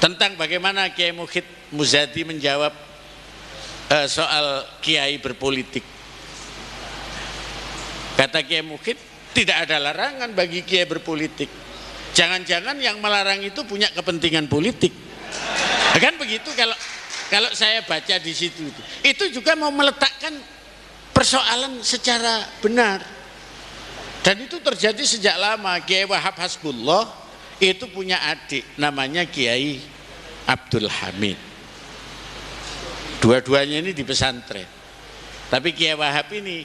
tentang bagaimana Kiai Mukhid Muzadi menjawab soal kiai berpolitik. Kata Kiai Mukhid, tidak ada larangan bagi kiai berpolitik. Jangan-jangan yang melarang itu punya kepentingan politik. Kan begitu kalau saya baca di situ. Itu juga mau meletakkan persoalan secara benar. Dan itu terjadi sejak lama. Kiai Wahab Hasbullah itu punya adik namanya Kiai Abdul Hamid. Dua-duanya ini di pesantren. Tapi Kiai Wahab ini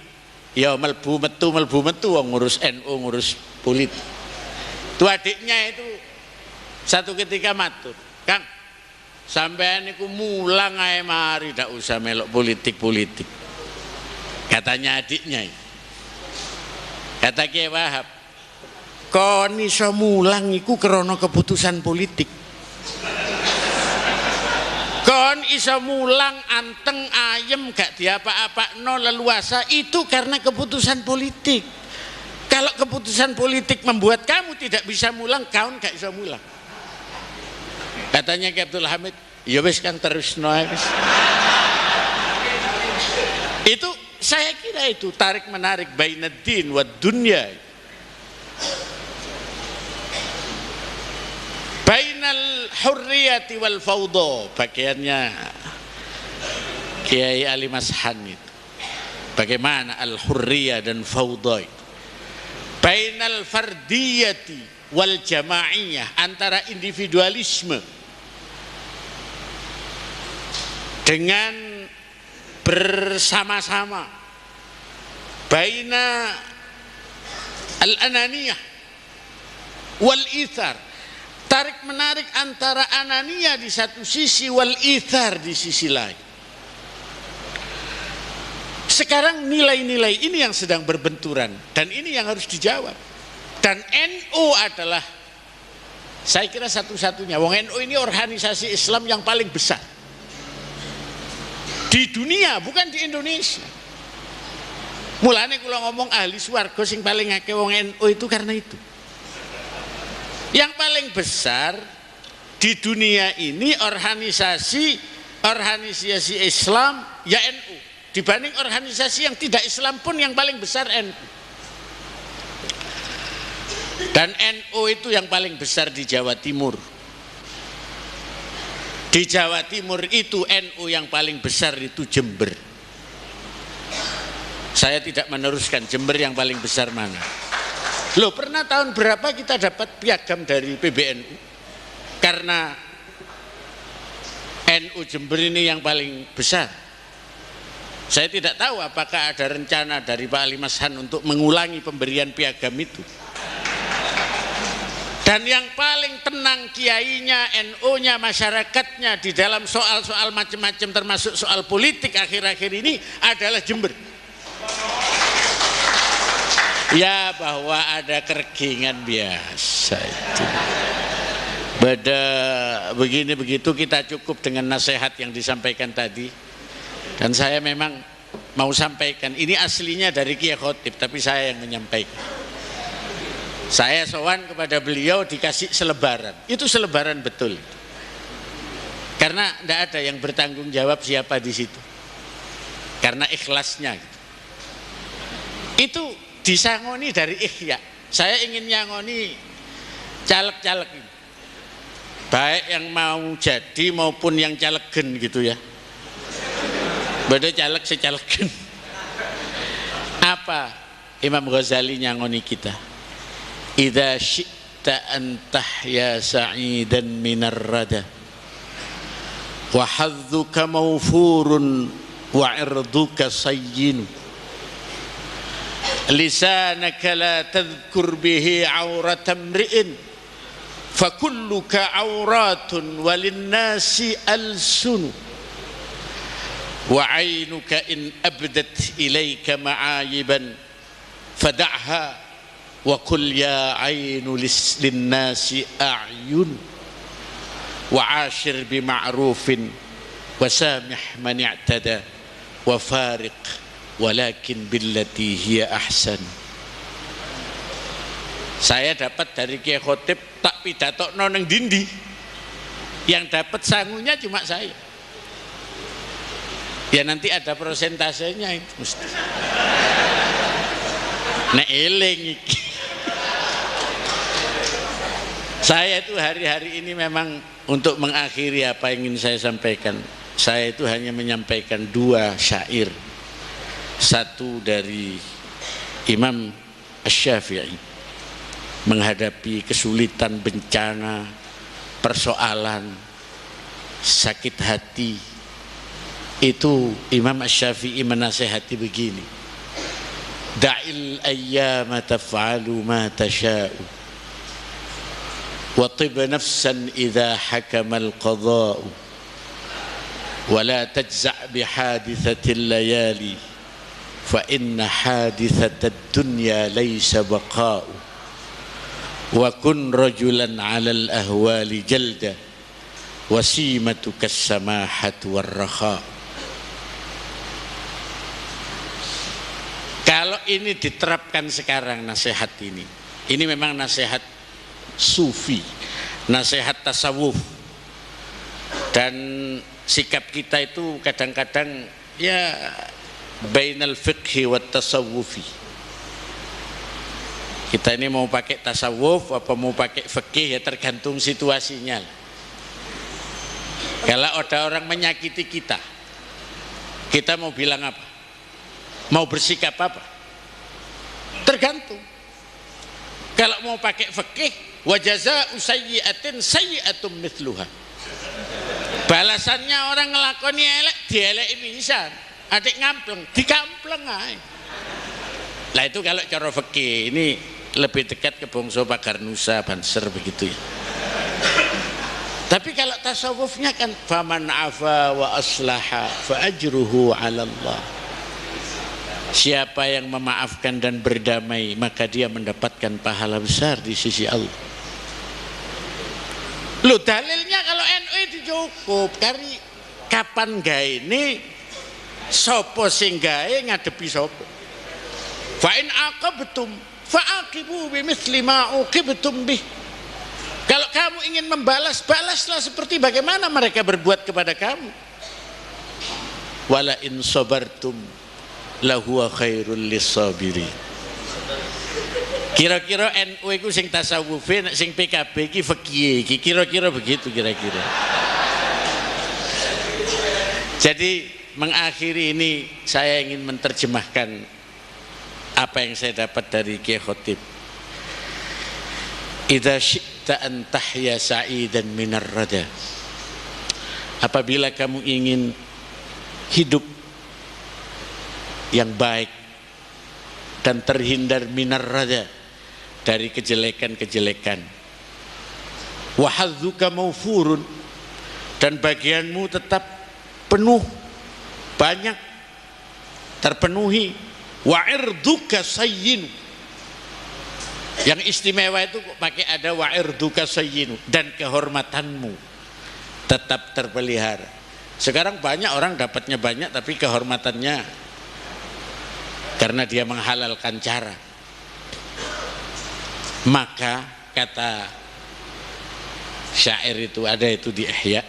ya melbu metu ngurus NU, ngurus politik. Itu adiknya itu satu ketika matur, "Kang, sampean niku mulang ae mari, ndak usah melok politik-politik." Katanya adiknya. Kata Kiai Wahab, "Kon iso mulang iku krana keputusan politik. Kon iso mulang anteng ayem gak diapa-apakno leluasa itu karena keputusan politik. Kalau keputusan politik membuat kamu tidak bisa mulang, kau gak bisa mulang." Katanya Kiai Abdul Hamid, "Ya wis Kang, terusno ae wis." Itu saya kira itu tarik menarik bainaddin wa dunya, bainal hurriyati wal fawda, bagiannya Kiai Ali Mashan itu. Bagaimana al-hurriyah dan fawda itu. Bainal fardiyati wal jama'iyah, antara individualisme dengan bersama-sama. Baina al-ananiyah wal ithar, tarik menarik antara ananiyah di satu sisi, wal ithar di sisi lain. Sekarang nilai-nilai ini yang sedang berbenturan, dan ini yang harus dijawab. Dan NU adalah, saya kira satu-satunya. Wong NU ini organisasi Islam yang paling besar di dunia, bukan di Indonesia. Mulane kula ngomong ahli swarga sing paling akeh wong NU itu karena itu. Yang paling besar di dunia ini organisasi Islam ya NU. Dibanding organisasi yang tidak Islam pun yang paling besar NU. Dan NU itu yang paling besar di Jawa Timur. Di Jawa Timur itu NU yang paling besar itu Jember. Saya tidak meneruskan Jember yang paling besar mana. Loh, pernah tahun berapa kita dapat piagam dari PBNU? Karena NU Jember ini yang paling besar. Saya tidak tahu apakah ada rencana dari Pak Ali Mashan untuk mengulangi pemberian piagam itu. Dan yang paling tenang kiainya, NU-nya, masyarakatnya di dalam soal-soal macam-macam termasuk soal politik akhir-akhir ini adalah Jember. Ya, bahwa ada kergingan biasa itu. Pada begini begitu kita cukup dengan nasihat yang disampaikan tadi. Dan saya memang mau sampaikan, ini aslinya dari Kiai Khotib, tapi saya yang menyampaikan. Saya sowan kepada beliau dikasih selebaran, itu selebaran betul. Karena tidak ada yang bertanggung jawab siapa di situ. Karena ikhlasnya. Itu disangoni dari Ikhya. Saya ingin nyangoni caleg-caleg ini. Baik yang mau jadi maupun yang calegen gitu ya. Beda caleg secalegen. Apa Imam Ghazali nyangoni kita? Idza syi'ta an tahya sa'idan minar rada wa hadzuka mawfurun wa irduka sayyinu lisanaka la tadhkur bihi awrata mri'in fa kulluka awratun walinnasi alsunu wa ainuka in abdat ilaika ma'ayiban fada'ha wa qul ya ainu linnasi a'yun wa ashir bima'rufin wa samih man i'tada wa fariq walakin billati hiya ahsan. Saya dapat dari Kiai Khotib tak pidatokno nang dindi. Yang dapat sangunya cuma saya. Ya nanti ada persentasenya itu mesti. Nek eling iki. Saya itu hari-hari ini memang untuk mengakhiri apa yang ingin saya sampaikan. Saya itu hanya menyampaikan 2 syair. Satu dari Imam Asy-Syafi'i menghadapi kesulitan, bencana, persoalan, sakit hati. Itu Imam Asy-Syafi'i menasehati begini. Da'il ayyama taf'alu ma tasha'u وطب نفسا إذا حكم القضاء ولا تجزع بحادثة الليالي فإن حادثة الدنيا ليس بقاء وكن رجلا على الأهوال جلدا وسيمتك السماحة والرخاء. Kalau ini diterapkan sekarang nasihat ini memang nasihat sufi, nasihat tasawuf, dan sikap kita itu kadang-kadang ya bainal fiqhi wat tasawufi. Kita ini mau pakai tasawuf apa mau pakai fikih ya tergantung situasinya. Kalau ada orang menyakiti kita, kita mau bilang apa? Mau bersikap apa? Tergantung. Kalau mau pakai fikih, wa jazaa'u sayyi'atin sayyi'atun mithluha. Balasannya orang ngelakoni elek, dieleki pisan. Adik ngampleng, dikampleng ae. Lah itu kalau cara fikih, ini lebih dekat ke bangsa Pagar Nusa, Banser begitu ya. Tapi kalau tasawufnya kan faman afa wa aslaha fa ajruhu 'ala Allah. Siapa yang memaafkan dan berdamai maka dia mendapatkan pahala besar di sisi Allah. Loh dalilnya kalau NU itu cukup. Kari kapan gawe ini sapa sing gawe ngadepi sapa. Fa in aqabtum fa'aqibu bimithli ma uqibtum bih. Kalau kamu ingin membalas, balaslah seperti bagaimana mereka berbuat kepada kamu. Wala in sabartum lahuwa khairul lissabirin. Kira-kira NU itu sing tasawufi, sing PKB iki fikih iki kira-kira begitu kira-kira. Jadi mengakhiri ini saya ingin menerjemahkan apa yang saya dapat dari Kiai Khotib. Idza syi'ta an tahya sa'idan minar rada. Apabila kamu ingin hidup yang baik dan terhindar minar rada, dari kejelekan-kejelekan, wa hadzuka maufurun, dan bagianmu tetap penuh, banyak, terpenuhi, wa irduka sayyin, yang istimewa itu pakai ada wa irduka sayyin, dan kehormatanmu tetap terpelihara. Sekarang banyak orang dapatnya banyak tapi kehormatannya karena dia menghalalkan cara. Maka kata syair itu ada itu di Ihya,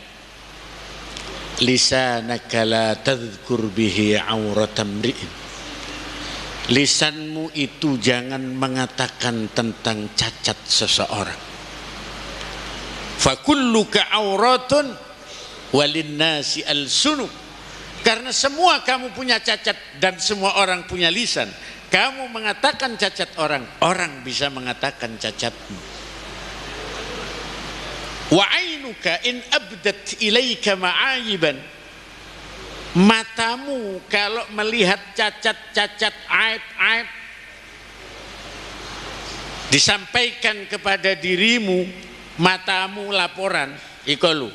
lisanaka la tadhkur bihi auratam ri'in. Lisanmu itu jangan mengatakan tentang cacat seseorang. Fa kulluka auratun walinnasi alsunu. Karena semua kamu punya cacat dan semua orang punya lisan. Kamu mengatakan cacat orang, orang bisa mengatakan cacatmu. Wa ainuka in abdat ilaika ma'ayiban. Matamu kalau melihat cacat-cacat, aib-aib disampaikan kepada dirimu, matamu laporan, ikolu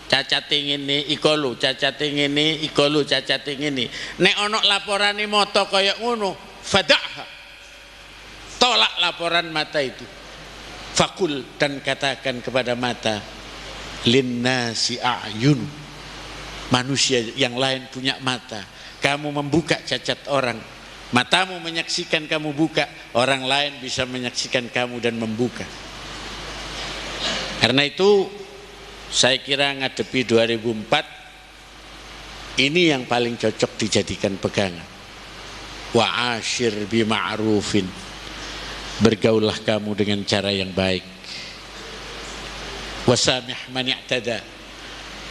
cacat ngene, ikolu cacat ngene, ikolu cacat ngene. Nek ono laporane moto kaya ngono, fada'ha, tolak laporan mata itu. Fakul, dan katakan kepada mata, linnasi a'yun, manusia yang lain punya mata, kamu membuka cacat orang, matamu menyaksikan kamu buka, orang lain bisa menyaksikan kamu dan membuka. Karena itu saya kira ngadepi 2004 ini yang paling cocok dijadikan pegangan. Wa ashir bima'rufin, bergaullah kamu dengan cara yang baik. Wasamih man i'tada,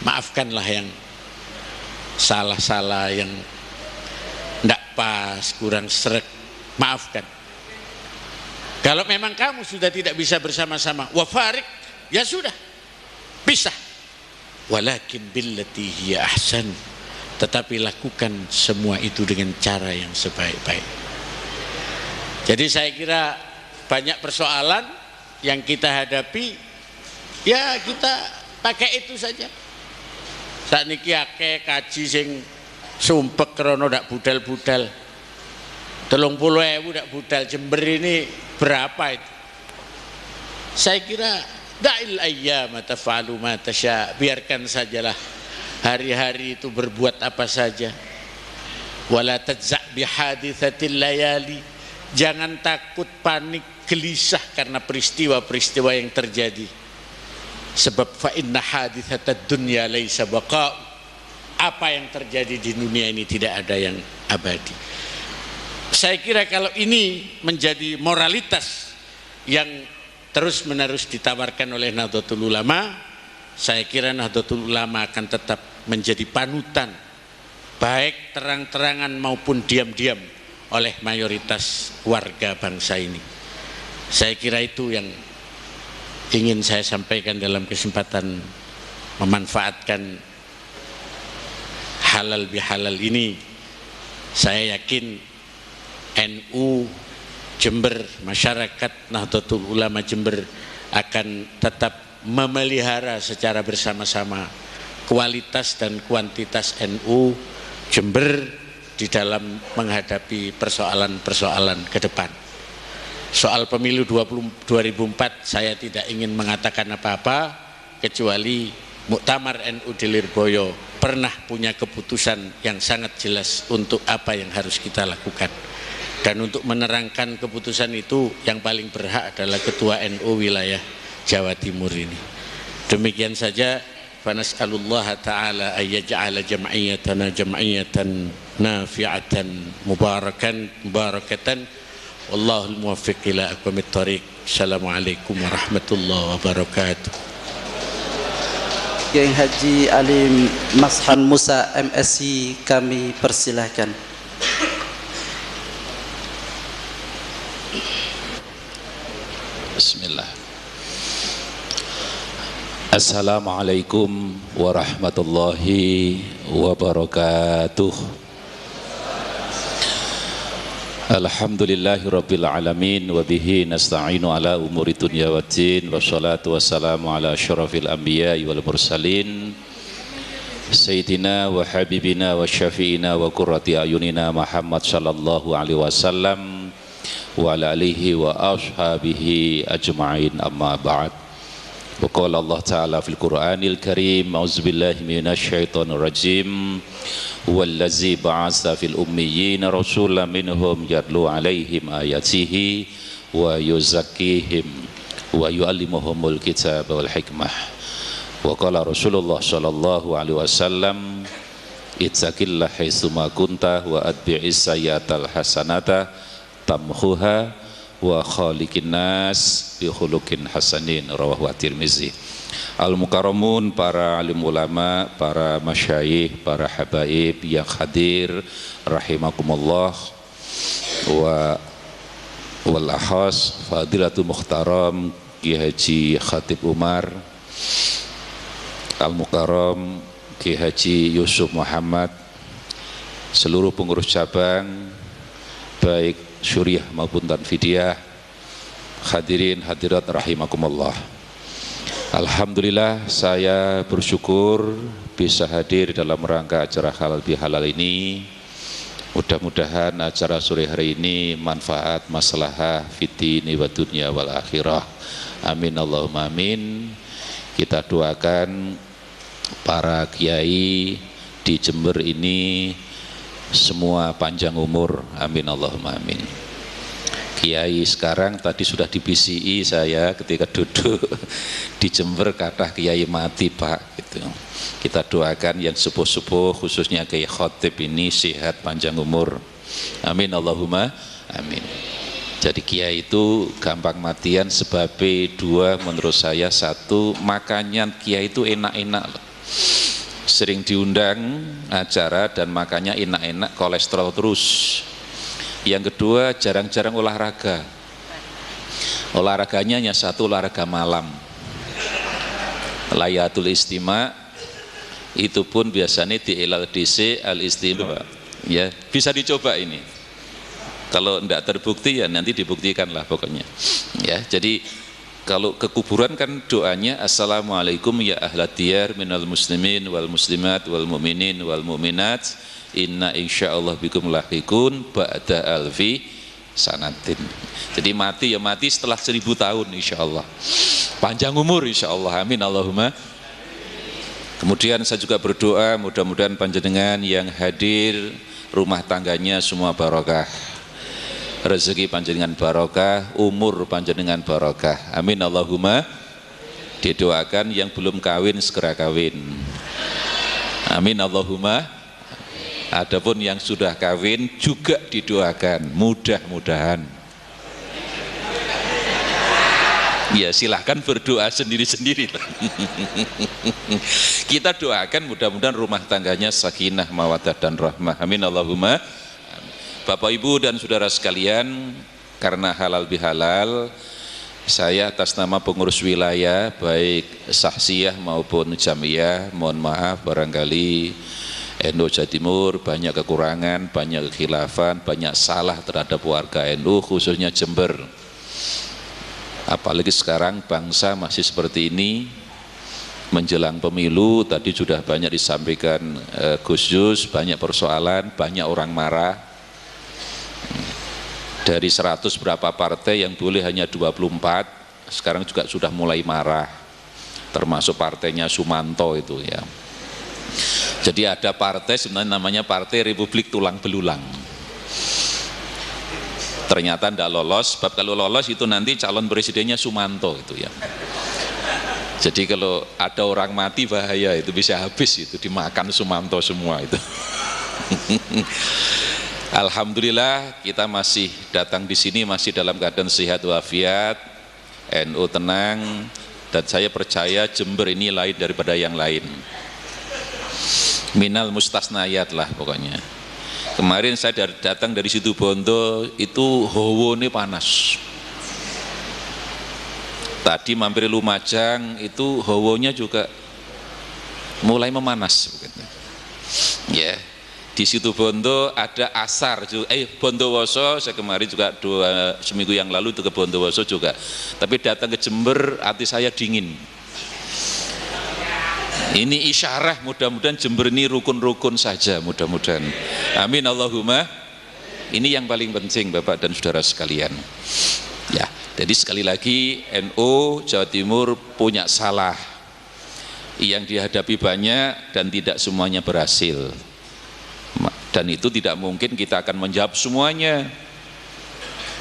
maafkanlah yang salah-salah, yang tidak pas, kurang sreg, maafkan. Kalau memang kamu sudah tidak bisa bersama-sama, wafarik, ya sudah, pisah. Walakin billati hiya ahsan, tetapi lakukan semua itu dengan cara yang sebaik-baik. Jadi saya kira banyak persoalan yang kita hadapi, ya kita pakai itu saja. Saat niki akeh kaji sing sumpek krono dak budal-budal. 30.000 dak budal. Jember ini berapa itu? Saya kira da'il ayyam taf'alu ma tasya, biarkan sajalah hari-hari itu berbuat apa saja. Wala tajza' bihaditsatil layali, jangan takut, panik, gelisah karena peristiwa-peristiwa yang terjadi. Sebab fa inna haditsatad dunya laisa baqa', apa yang terjadi di dunia ini tidak ada yang abadi. Saya kira kalau ini menjadi moralitas yang terus-menerus ditawarkan oleh Nahdlatul Ulama, saya kira Nahdlatul Ulama akan tetap menjadi panutan, baik terang-terangan maupun diam-diam, oleh mayoritas warga bangsa ini. Saya kira itu yang ingin saya sampaikan dalam kesempatan memanfaatkan halal bihalal ini. Saya yakin NU Jember, masyarakat Nahdlatul Ulama Jember akan tetap memelihara secara bersama-sama kualitas dan kuantitas NU Jember di dalam menghadapi persoalan-persoalan ke depan. Soal pemilu 2004 saya tidak ingin mengatakan apa-apa kecuali Muktamar NU di Lirboyo pernah punya keputusan yang sangat jelas untuk apa yang harus kita lakukan. Dan untuk menerangkan keputusan itu yang paling berhak adalah Ketua NU wilayah Jawa Timur ini. Demikian saja. Fanas'alullah ta'ala ayyaj'ala jam'iyyatana jam'iyyatan nafi'atan mubarakatan. Wallahul muwaffiq ila aqwamit thoriq. Assalamualaikum warahmatullahi wabarakatuh. Kiai Haji Alim Mashan Musa MSI kami persilahkan. Bismillah. Assalamualaikum warahmatullahi wabarakatuh. Alhamdulillahi rabbil alamin wa bihi nasta'inu ala umuri dunya waddin, wassalatu wassalamu ala asyrafil anbiya'i wal mursalin sayyidina wa habibina wa syafi'ina wa qurrati ayunina Muhammad sallallahu alaihi wasallam wa ala alihi wa ashabihi ajma'in, amma ba'd. Wa qala Allah ta'ala fil Qur'anil Karim, a'udzubillahi minasyaitonir rajim, wallazi ba'atsa fil ummiyina rasulan minhum yatlu 'alaihim ayatihi wa yuzakkihim wa yu'allimuhumul kitaba wal hikmah. Wa qala Rasulullah sallallahu alaihi wasallam, ittaqillah haitsuma kunta wa atbi'is sayyi'atal hasanata tamhuha wa khaliqin nas bi khuluqin hasanin, rawahu at-Tirmizi. Al-mukarramun, para alim ulama, para masyayikh, para habaib yang hadir rahimakumullah, wa wal ahas fadilatul muhtaram Ki Haji Khatib Umar, Al-Mukarram Ki Haji Yusuf Muhammad, seluruh pengurus cabang baik syuriah maupun tanfidiyah, hadirin hadirat rahimakumullah. Alhamdulillah, saya bersyukur bisa hadir dalam rangka acara halal bihalal ini. Mudah-mudahan acara sore hari ini manfaat maslahah fitini wa dunya wal akhirah. Amin Allahumma amin. Kita doakan para kiai di Jember ini semua panjang umur, amin Allahumma amin. Kiai sekarang tadi sudah di BCI saya ketika duduk di Jember kathah kiai mati Pak gitu. Kita doakan yang sepuh-sepuh khususnya Kiai Khotib ini sehat panjang umur. Amin Allahumma amin. Jadi kiai itu gampang matian sebabnya dua menurut saya. Satu, makannya kiai itu enak-enak, sering diundang acara dan makannya enak-enak, kolesterol terus. Yang kedua, jarang-jarang olahraga. Olahraganya hanya satu, olahraga malam, layatul istima, itu pun biasanya di LDC al-istima. Ya, bisa dicoba ini. Kalau tidak terbukti ya nanti dibuktikan lah pokoknya. Ya, jadi kalau ke kuburan kan doanya assalamualaikum ya ahlat diyar minal muslimin wal muslimat wal mu'minin wal mu'minat inna insyaallah bikum lahiqun ba'da alfi sanatin. Jadi mati ya mati setelah 1000 tahun insyaallah. Panjang umur insyaallah. Amin Allahumma. Kemudian saya juga berdoa mudah-mudahan panjenengan yang hadir rumah tangganya semua barokah. Rezeki panjenengan barokah, umur panjenengan barokah. Amin Allahumma. Didoakan yang belum kawin segera kawin. Amin Allahumma. Adapun yang sudah kawin juga didoakan, mudah-mudahan. Ya silahkan berdoa sendiri-sendiri. Kita doakan mudah-mudahan rumah tangganya sakinah, mawaddah dan rahmah. Amin Allahumma. Bapak Ibu dan saudara sekalian, karena halal bihalal, saya atas nama pengurus wilayah baik sahsiyah maupun jamiyah, mohon maaf barangkali NU Jawa Timur banyak kekurangan, banyak kekhilafan, banyak salah terhadap warga NU khususnya Jember. Apalagi sekarang bangsa masih seperti ini menjelang pemilu. Tadi sudah banyak disampaikan Gus Yus, banyak persoalan, banyak orang marah. Dari 100 berapa partai yang boleh hanya 24, sekarang juga sudah mulai marah, termasuk partainya Sumanto itu ya. Jadi ada partai sebenarnya namanya Partai Republik Tulang Belulang. Ternyata tidak lolos, sebab kalau lolos itu nanti calon presidennya Sumanto itu ya. Jadi kalau ada orang mati bahaya, itu bisa habis, itu dimakan Sumanto semua itu. Alhamdulillah kita masih datang di sini masih dalam keadaan sehat walafiat, NU tenang, dan saya percaya Jember ini lain daripada yang lain. Minal mustasnayat lah pokoknya. Kemarin saya datang dari Situbondo itu hawane panas. Tadi mampir Lumajang itu hawane juga mulai memanas begitu. Ya. Di Situbondo ada asar, Bondowoso, saya kemarin juga seminggu yang lalu itu ke Bondowoso juga. Tapi datang ke Jember, hati saya dingin. Ini isyarah, mudah-mudahan Jember ini rukun-rukun saja, mudah-mudahan. Amin Allahumma. Ini yang paling penting Bapak dan Saudara sekalian. Ya, jadi sekali lagi NU Jawa Timur punya salah. Yang dihadapi banyak dan tidak semuanya berhasil. Dan itu tidak mungkin kita akan menjawab semuanya,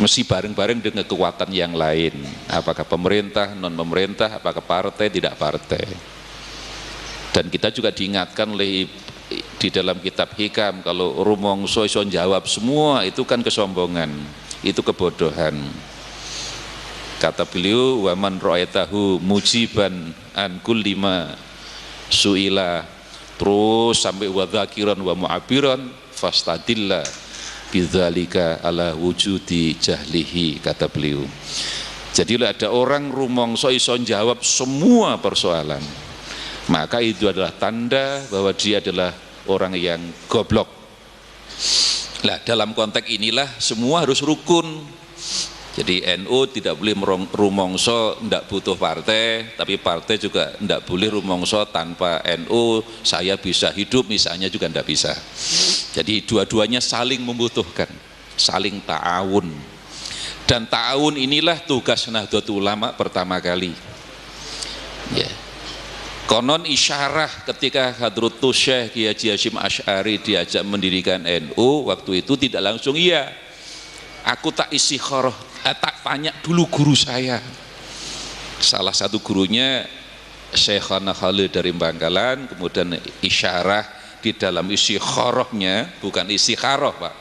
mesti bareng-bareng dengan kekuatan yang lain, apakah pemerintah, non pemerintah, apakah partai, tidak partai. Dan kita juga diingatkan oleh di dalam kitab hikam, kalau rumongso iso jawab semua itu kan kesombongan, itu kebodohan. Kata beliau, waman ra'aytahu mujiban an kulli ma su'ila, terus sampai wa dzakiran wa mu'abiran fastadilla bidzalika ala wujudi jahlihi, kata beliau. Jadi ada orang rumongso iso jawab semua persoalan, maka itu adalah tanda bahwa dia adalah orang yang goblok. Nah, dalam konteks inilah semua harus rukun. Jadi NU tidak boleh rumongso tidak butuh partai, tapi partai juga tidak boleh rumongso tanpa NU saya bisa hidup misalnya juga tidak bisa. Jadi dua-duanya saling membutuhkan, saling ta'awun. Dan ta'awun inilah tugas Nahdlatul Ulama pertama kali. Ya. Konon isyarah ketika Hadratus Syekh Kiai Haji Hasyim Asy'ari diajak mendirikan NU, waktu itu tidak langsung iya. Aku tak istikharah tak tanya dulu guru saya. Salah satu gurunya Syekhana Khalil dari Bangkalan, kemudian isyarah di dalam istikharahnya, bukan istikharah Pak.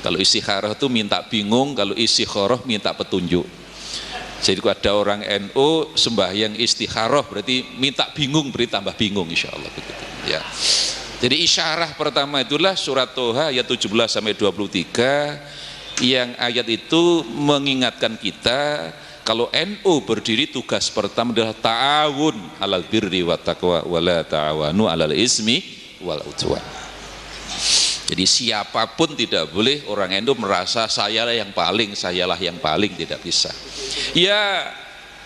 Kalau istikharah itu minta bingung, kalau istikharah minta petunjuk. Jadi kalau ada orang NU sembahyang istikharah berarti minta bingung, berarti tambah bingung insyaallah begitu ya. Jadi isyarah pertama itulah surat Toha ayat 17 sampai 23 yang ayat itu mengingatkan kita kalau NU berdiri tugas pertama adalah ta'awun alal birri wa taqwa wala ta'awanu alal ismi wal udwan. Jadi siapapun tidak boleh orang NU merasa sayalah yang paling, tidak bisa. Ya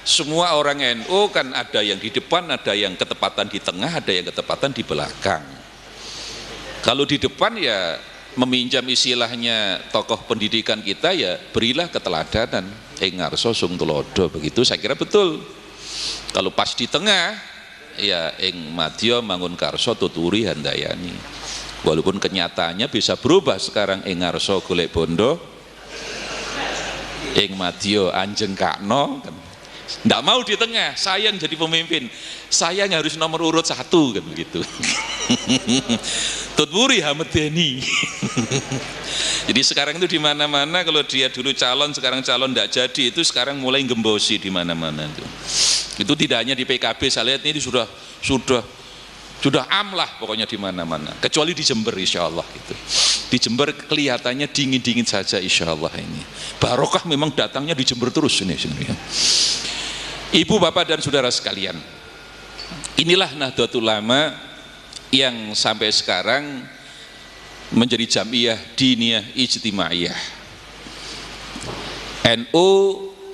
semua orang NU kan ada yang di depan, ada yang ketepatan di tengah, ada yang ketepatan di belakang. Kalau di depan ya meminjam istilahnya tokoh pendidikan kita ya berilah keteladanan. Ngarso sung tulodo begitu saya kira betul. Kalau pas di tengah ya madya mangun karso tuturi handayani. Walaupun kenyataannya bisa berubah sekarang ngarso golek bondo madya anjengkakno kan. Nggak mau di tengah, saya yang jadi pemimpin, saya yang harus nomor urut 1 kan begitu. Tuturi hamedeni. Jadi sekarang itu di mana-mana kalau dia dulu calon, sekarang calon tidak jadi, itu sekarang mulai gembosi di mana-mana itu. Itu tidak hanya di PKB, saya lihat ini sudah amlah pokoknya di mana-mana. Kecuali di Jember insya Allah gitu. Di Jember kelihatannya dingin-dingin saja insya Allah ini. Barokah memang datangnya di Jember terus ini sebenarnya. Ibu, bapak dan saudara sekalian, inilah Nahdlatul Ulama yang sampai sekarang menjadi Jam'iyah Diniyah Ijtimaiyah. NU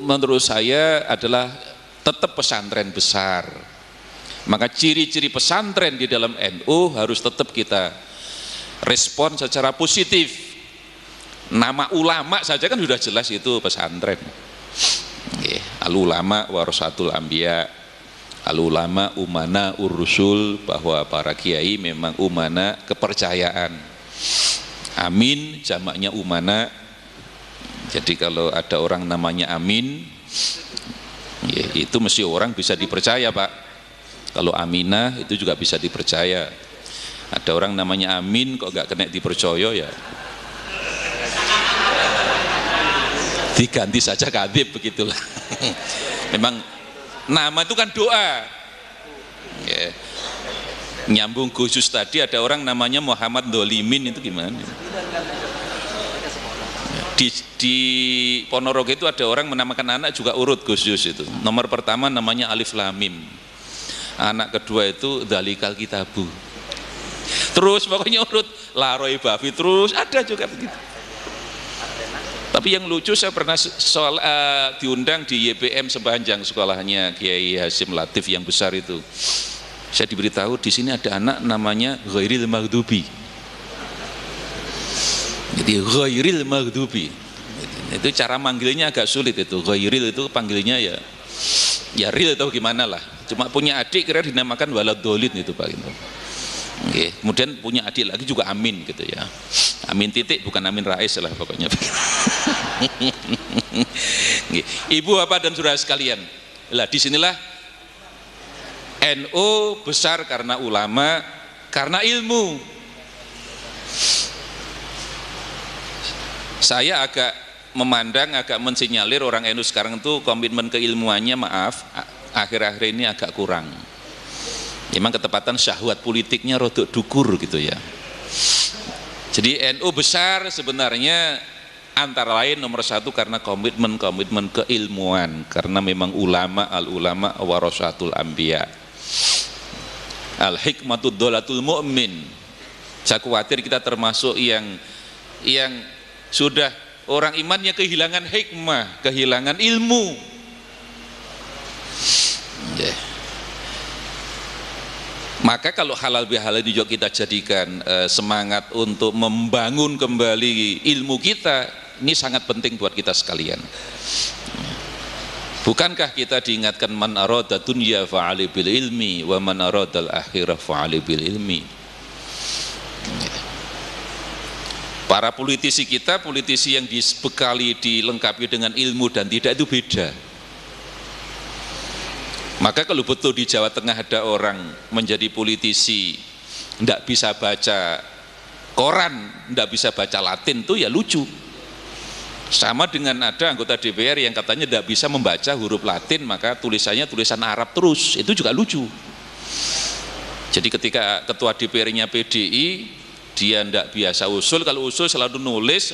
menurut saya adalah tetap pesantren besar. Maka ciri-ciri pesantren di dalam NU harus tetap kita respon secara positif. Nama ulama saja kan sudah jelas itu pesantren. Al-ulama warasatul anbiya, al-ulama umana ur-rusul, bahwa para kiai memang umana kepercayaan. Amin jamaknya umana. Jadi kalau ada orang namanya Amin ya, itu mesti orang bisa dipercaya Pak. Kalau Aminah itu juga bisa dipercaya. Ada orang namanya Amin kok gak kena dipercaya ya diganti saja kadhib begitulah. Memang nama itu kan doa ya. Nyambung khusus tadi ada orang namanya Muhammad Dolimin, itu gimana di Ponorogo itu ada orang menamakan anak juga urut khusus itu. Nomor pertama namanya Alif Lamim, anak kedua itu Dzalikal Kitabu, terus pokoknya urut Laroi Bafi, terus ada juga begitu. Tapi yang lucu saya pernah diundang di YPM Sepanjang, sekolahnya Kiai Hasyim Latif yang besar itu. Saya diberitahu di sini ada anak namanya Ghairil Maghdubi. Jadi Ghairil Maghdubi. Itu cara manggilnya agak sulit itu. Ghairil itu panggilnya ya real atau gimana lah. Cuma punya adik kira dinamakan Walad Dolid itu Pak gitu. Oke, kemudian punya adik lagi juga Amin gitu ya. Amin titik bukan Amin Rais lah pokoknya. Ibu, bapak dan saudara sekalian, lah disinilah NU besar karena ulama, karena ilmu. Saya agak memandang, agak mensinyalir orang NU sekarang itu komitmen keilmuannya akhir-akhir ini agak kurang. Memang ketepatan syahwat politiknya rodok dukur gitu ya. Jadi NU besar sebenarnya antara lain nomor 1 karena komitmen keilmuan, karena memang ulama, al-ulama warasatul anbiya, al-hikmatud dolatul mu'min. Saya khawatir kita termasuk yang sudah orang imannya kehilangan hikmah, kehilangan ilmu. Maka kalau halal bihalal ini juga kita jadikan semangat untuk membangun kembali ilmu kita, ini sangat penting buat kita sekalian. Bukankah kita diingatkan man arada dunya fa'ali bil ilmi wa man aradal akhirah fa'ali bil ilmi. Para politisi kita, politisi yang dibekali, dilengkapi dengan ilmu dan tidak, itu beda. Maka kalau betul di Jawa Tengah ada orang menjadi politisi tidak bisa baca koran, tidak bisa baca Latin, itu ya lucu. Sama dengan ada anggota DPR yang katanya tidak bisa membaca huruf Latin, maka tulisannya tulisan Arab terus, itu juga lucu. Jadi ketika ketua DPR-nya PDI, dia tidak biasa usul, kalau usul selalu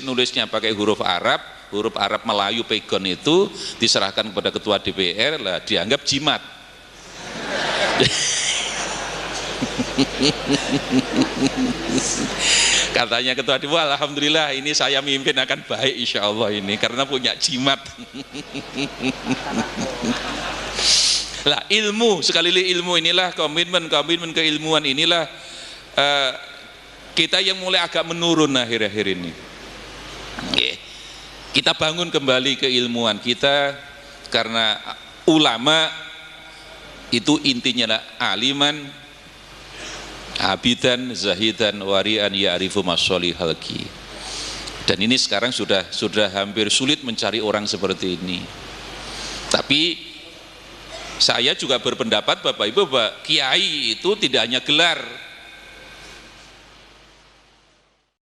nulisnya pakai huruf Arab Melayu pegon, itu diserahkan kepada ketua DPR, lah dianggap jimat. Katanya ketua DPR, alhamdulillah ini saya mimpin akan baik insya Allah ini, karena punya jimat. Lah ilmu, sekali lagi ilmu inilah komitmen keilmuan inilah kita yang mulai agak menurun akhir-akhir ini. Kita bangun kembali keilmuan kita, karena ulama itu intinya lah aliman, abidan, zahidan, warian, ya'rifu masolihal ki. Dan ini sekarang sudah hampir sulit mencari orang seperti ini. Tapi saya juga berpendapat Bapak Ibu, bahwa kiai itu tidak hanya gelar,